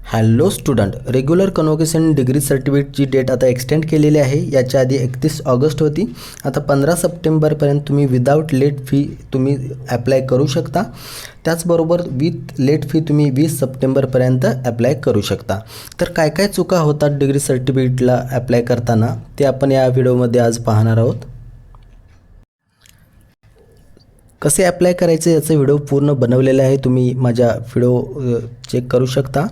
Hello student, regular convocation degree सर्टिफिकेटची date आता extend केलेली आहे. याच्या आधी 31 ऑगस्ट होती. आता 15 सप्टेंबरपर्यंत तुम्ही विदाऊट लेट फी तुम्ही ॲप्लाय करू शकता. त्याचबरोबर विथ लेट फी तुम्ही 20 सप्टेंबरपर्यंत ॲप्लाय करू शकता. तर काय काय चुका होतात डिग्री सर्टिफिकेटला ॲप्लाय करताना ते आपण या व्हिडिओमध्ये आज पाहणार आहोत. कसे ॲप्लाय करायचे याचा व्हिडिओ पूर्ण बनवलेला आहे. तुम्ही माझ्या व्हिडिओ चेक करू शकता.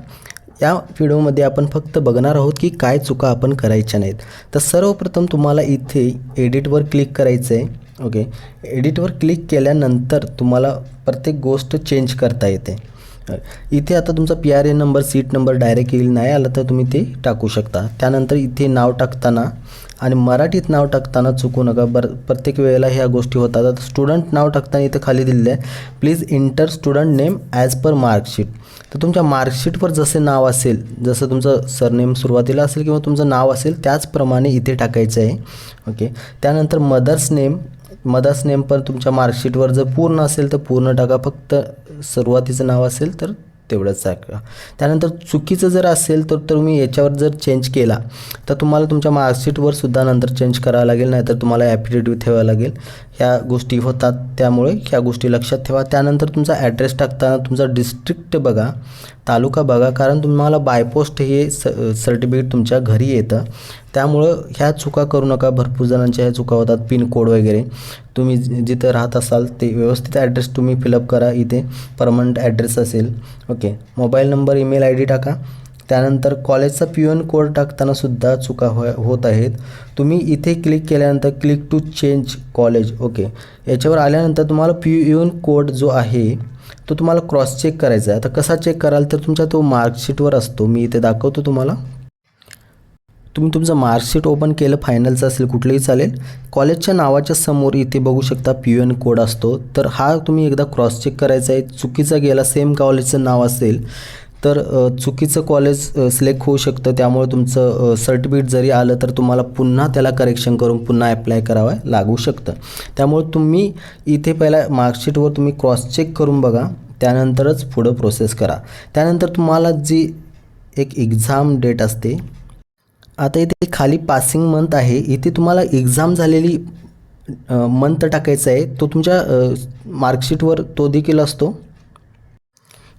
या व्हिडिओमध्ये आपण फक्त बघणार आहोत की काय चुका आपण करायच्या नाहीत. तर सर्वप्रथम तुम्हाला इथे एडिटवर क्लिक करायचं आहे. ओके, एडिटवर क्लिक केल्यानंतर तुम्हाला प्रत्येक गोष्ट चेंज करता येते. इथे आता तुमचा PRN number, seat number direct येईल. नाही आलं तर तुम्ही ते टाकू शकता. त्यानंतर इथे नाव टाकताना आणि मराठीत नाव टाकताना चुकू नका. प्रत्येक वेळेला ह्या गोष्टी होतात. आता स्टुडंट नाव टाकताना इथे खाली दिलेलं आहे, please inter student name as per marksheet. तर तुमच्या मार्कशीटवर जसे नाव असेल, जसं तुमचं सरनेम सुरुवातीला असेल किंवा तुमचं नाव असेल त्याचप्रमाणे इथे टाकायचं आहे. ओके, त्यानंतर मदर्स नेम पण तुमच्या मार्कशीटवर जर पूर्ण असेल तर पूर्ण टाका. फक्त सुरुवातीचं नाव असेल तर तेवढंच टाका. त्यानंतर चुकीचं जर असेल तर तुम्ही याच्यावर जर चेंज केला तर तुम्हाला तुमच्या मार्कशीटवर सुद्धा नंतर चेंज करावं लागेल, नाहीतर तुम्हाला ॲफिडेविट ठेवावं लागेल. ह्या गोष्टी होतात, त्यामुळे ह्या गोष्टी लक्षात ठेवा. त्यानंतर तुमचा ॲड्रेस टाकताना तुमचा डिस्ट्रिक्ट बघा, तालुका बघा, कारण तुम्हाला बायपोस्ट हे सर्टिफिकेट तुमच्या घरी येतं. त्यामुळं ह्या चुका करू नका. भरपूर जणांच्या ह्या चुका होतात. पिनकोड वगैरे तुम्ही जिथं राहत असाल ते व्यवस्थित ॲड्रेस तुम्ही फिलअप करा. इथे परमनंट ॲड्रेस असेल. Okay, mobile number, email ID टाका. त्यानंतर कॉलेजचा PUN कोड टाकताना सुद्धा चुका होत आहेत. तुम्ही इथे क्लिक केल्यानंतर click to change college. Okay, याच्यावर आल्यानंतर तुम्हाला PUN कोड जो आहे तो तुम्हाला क्रॉस चेक करायचा आहे. आता कसा चेक कराल तर तुमच्या तो मार्कशीटवर असतो. मी इथे दाखवतो तुम्हाला. तुम्ही तुमचं मार्कशीट ओपन केलं, फायनलचं असेल कुठलंही चालेल. कॉलेजच्या नावाच्या समोर इथे बघू शकता PUN कोड असतो. तर हा तुम्ही एकदा क्रॉस चेक करायचा आहे. चुकीचा गेला, सेम कॉलेजचं नाव असेल तर चुकीचं कॉलेज सिलेक्ट होऊ शकतं. त्यामुळे तुमचं सर्टिफिकेट जरी आलं तर तुम्हाला पुन्हा त्याला करेक्शन करून पुन्हा ॲप्लाय करावं लागू शकतं. त्यामुळे तुम्ही इथे पहिला मार्कशीटवर तुम्ही क्रॉस चेक करून बघा, त्यानंतरच पुढं प्रोसेस करा. त्यानंतर तुम्हाला जी एक एक्झाम डेट असते, आता इथे खाली पासिंग मंथ आहे. इथे तुम्हाला एक्झाम झालेली मंथ टाकायचा आहे. तो तुमच्या मार्कशीटवर तो देखील असतो.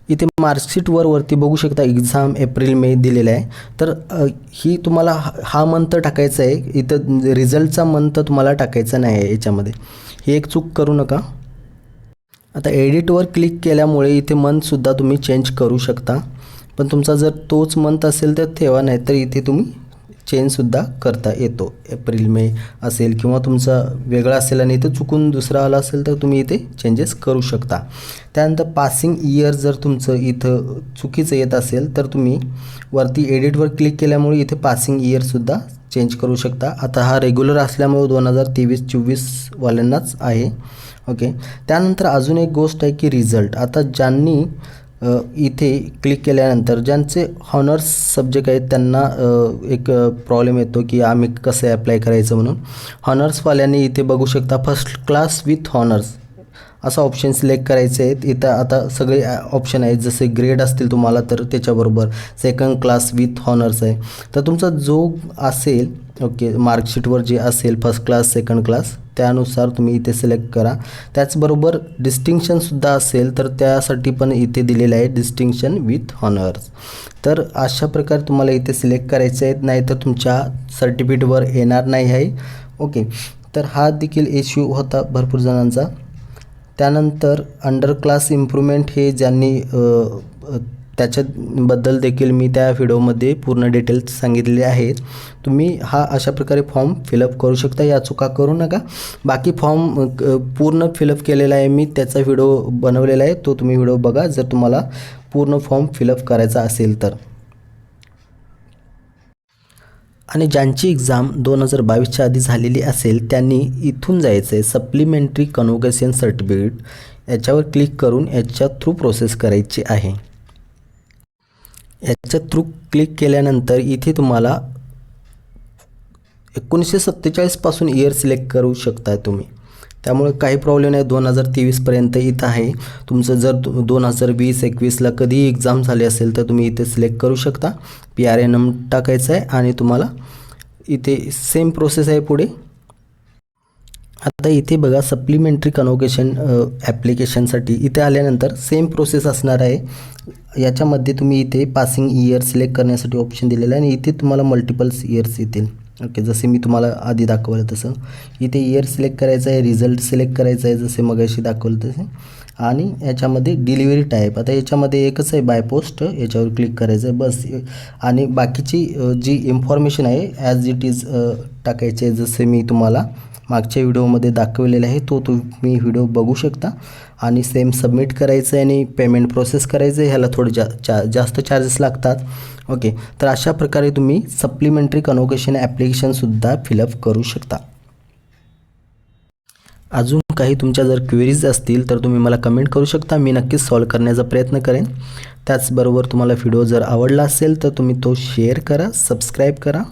इथे मार्कशीटवर वरती बघू शकता एक्झाम एप्रिल मे दिलेला आहे. तर ही तुम्हाला हा मंथ टाकायचा आहे. इथं रिझल्टचा मंथ तुम्हाला टाकायचा नाही आहे याच्यामध्ये. ही एक चूक करू नका. आता एडिटवर क्लिक केल्यामुळे इथे मंथसुद्धा तुम्ही चेंज करू शकता. पण तुमचा जर तोच मंथ असेल तर ठेवा, नाही तर इथे तुम्ही चेंजसुद्धा करता येतो. एप्रिल मे असेल किंवा तुमचा वेगळा असेल आणि इथं चुकून दुसरा आला असेल तर तुम्ही इथे चेंजेस करू शकता. त्यानंतर पासिंग इयर जर तुमचं इथं चुकीचं येत असेल तर तुम्ही वरती एडिटवर क्लिक केल्यामुळे इथे पासिंग इयरसुद्धा चेंज करू शकता. आता हा रेग्युलर असल्यामुळे 2023-24 वाल्यांनाच आहे. ओके, त्यानंतर अजून एक गोष्ट आहे की रिझल्ट. आता ज्यांनी इथे क्लिक केल्यानंतर ज्यांचे हॉनर्स सब्जेक्ट आहेत त्यांना एक प्रॉब्लेम येतो की आम्ही कसं ॲप्लाय करायचं म्हणून. हॉनर्सवाल्यांनी इथे बघू शकता फर्स्ट क्लास विथ हॉनर्स असा ऑप्शन सिलेक्ट करायचे आहेत. इथं आता सगळे ऑप्शन आहेत. जसे ग्रेड असतील तुम्हाला तर त्याच्याबरोबर सेकंड क्लास विथ हॉनर्स आहे. तर तुमचा जो असेल, ओके, मार्कशीटवर जे असेल फर्स्ट क्लास, सेकंड क्लास, त्यानुसार तुम्ही इथे सिलेक्ट करा. त्याचबरोबर डिस्टिंक्शनसुद्धा असेल तर त्यासाठी पण इथे दिलेलं आहे डिस्टिंक्शन विथ हॉनर्स. तर अशा प्रकारे तुम्हाला इथे सिलेक्ट करायचे आहेत, नाही तर तुमच्या सर्टिफिकेटवर येणार नाही आहे. ओके, तर हा देखील इश्यू होता भरपूर जणांचा. त्यानंतर अंडर क्लास इम्प्रूव्हमेंट हे ज्यांनी त्याच्याबद्दल देखील मी त्या व्हिडिओमध्ये पूर्ण डिटेल्स सांगितलेले आहेत. तुम्ही हा अशा प्रकारे फॉर्म फिलअप करू शकता. या चुका करू नका. बाकी फॉर्म पूर्ण फिलअप केलेला आहे मी, त्याचा व्हिडिओ बनवलेला आहे, तो तुम्ही व्हिडिओ बघा जर तुम्हाला पूर्ण फॉर्म फिलअप करायचा असेल तर. आणि ज्यांची एक्झाम 2022च्या आधी झालेली असेल त्यांनी इथून जायचं आहे सप्लिमेंटरी कन्व्होकेशन सर्टिफिकेट, याच्यावर क्लिक करून याच्या थ्रू प्रोसेस करायची आहे. याच्या थ्रू क्लिक केल्यानंतर इथे तुम्हाला 1947 पासून इयर सिलेक्ट करू शकता तुम्ही. त्यामुळे काही प्रॉब्लेम नाही. 2023पर्यंत इथं आहे. तुमचं जर 2020-21ला कधीही एक्झाम झाली असेल तर तुम्ही इथे सिलेक्ट करू शकता. PRNM टाकायचं आहे आणि तुम्हाला इथे सेम प्रोसेस आहे पुढे. आता इथे बघा सप्लिमेंटरी कन्व्होकेशन ॲप्लिकेशनसाठी इथे आल्यानंतर सेम प्रोसेस असणार आहे. याच्यामध्ये तुम्ही इथे पासिंग इयर सिलेक्ट करण्यासाठी ऑप्शन दिलेला आहे आणि इथे तुम्हाला मल्टिपल्स इयर्स येतील. ओके, जसे मी तुम्हाला आधी दाखवलं तसं इथे इयर सिलेक्ट करायचं आहे, रिझल्ट सिलेक्ट करायचं आहे जसे मगाशी दाखवलं तसे, आणि याच्यामध्ये डिलिव्हरी टाईप आता याच्यामध्ये एकच आहे बाय पोस्ट, याच्यावर क्लिक करायचं आहे बस. आणि बाकीची जी इन्फॉर्मेशन आहे ॲज इट इज टाकायची आहे जसे मी तुम्हाला मागच्या व्हिडिओमध्ये दाखवलेला आहे तो तुम्ही व्हिडिओ बघू शकता. आणि सेम सबमिट करायचं आहे आणि पेमेंट प्रोसेस करायचं आहे. ह्याला थोडे जास्त चार्जेस लागतात. ओके, तर अशा प्रकारे तुम्ही सप्लिमेंटरी कन्व्होकेशन ॲप्लिकेशनसुद्धा फिलअप करू शकता. अजून काही तुमच्या जर क्वेरीज असतील तर तुम्ही मला कमेंट करू शकता. मी नक्कीच सॉल्व करण्याचा प्रयत्न करेन. त्याचबरोबर तुम्हाला व्हिडिओ जर आवडला असेल तर तुम्ही तो शेअर करा, सबस्क्राईब करा.